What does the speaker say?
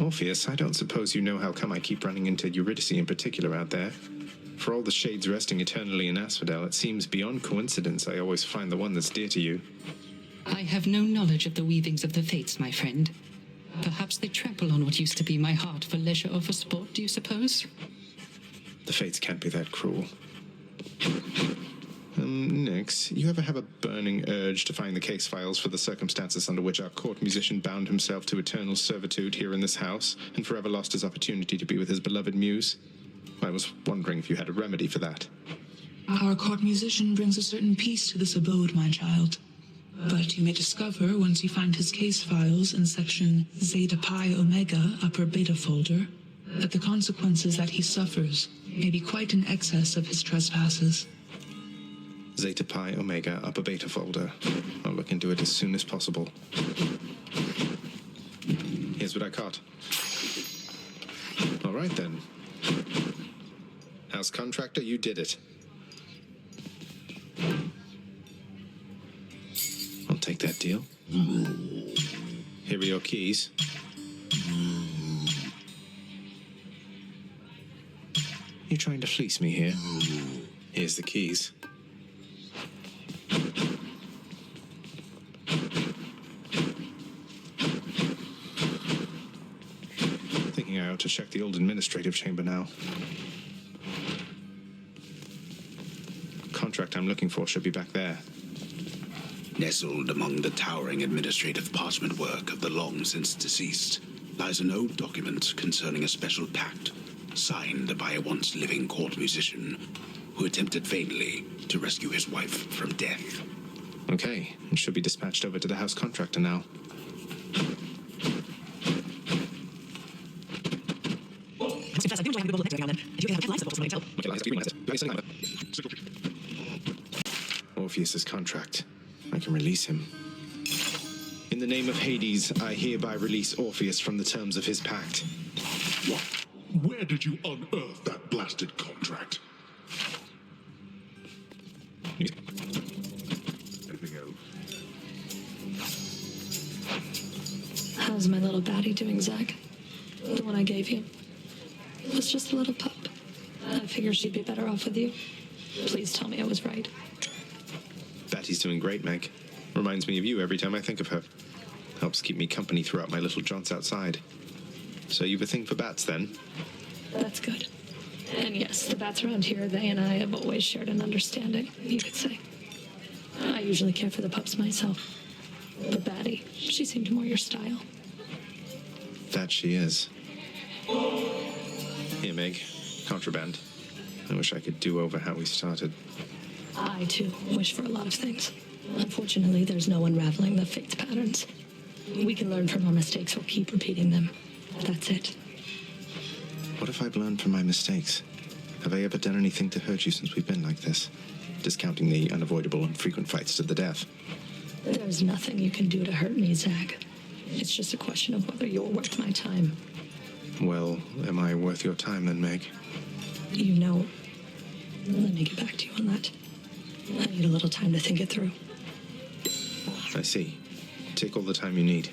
Orpheus, I don't suppose you know how come I keep running into Eurydice in particular out there. For all the shades resting eternally in Asphodel, it seems beyond coincidence I always find the one that's dear to you. I have no knowledge of the weavings of the fates, my friend. Perhaps they trample on what used to be my heart for leisure or for sport, do you suppose? The fates can't be that cruel. Nix, you ever have a burning urge to find the case files for the circumstances under which our court musician bound himself to eternal servitude here in this house, and forever lost his opportunity to be with his beloved muse? I was wondering if you had a remedy for that. Our court musician brings a certain peace to this abode, my child. But you may discover, once you find his case files in section Zeta Pi Omega upper beta folder, that the consequences that he suffers may be quite in excess of his trespasses. Zeta Pi Omega upper beta folder. I'll look into it as soon as possible. Here's what I caught. All right then. House contractor, you did it. I'll take that deal. Here are your keys. You trying to fleece me here? Here's the keys. Thinking I ought to check the old administrative chamber now. Contract I'm looking for should be back there. Nestled among the towering administrative parchment work of the long-since deceased lies an old document concerning a special pact signed by a once-living court musician who attempted vainly to rescue his wife from death. Okay, it should be dispatched over to the house contractor now. Orpheus's contract. I can release him. In the name of Hades, I hereby release Orpheus from the terms of his pact. What? Where did you unearth that blasted contract? Anything else? How's my little baddie doing, Zach? The one I gave you. It was just a little pup. I figured she'd be better off with you. Please tell me I was right. Batty's doing great, Meg. Reminds me of you every time I think of her. Helps keep me company throughout my little jaunts outside. So you've a thing for bats, then? That's good. And yes, the bats around here, they and I have always shared an understanding, you could say. I usually care for the pups myself. But Batty, she seemed more your style. That she is. Here, Meg. Contraband. I wish I could do over how we started. I, too, wish for a lot of things. Unfortunately, there's no unraveling the fate's patterns. We can learn from our mistakes or keep repeating them. That's it. What if I've learned from my mistakes? Have I ever done anything to hurt you since we've been like this? Discounting the unavoidable and frequent fights to the death. There's nothing you can do to hurt me, Zach. It's just a question of whether you're worth my time. Well, am I worth your time then, Meg? You know, let me get back to you on that. I need a little time to think it through. I see. Take all the time you need.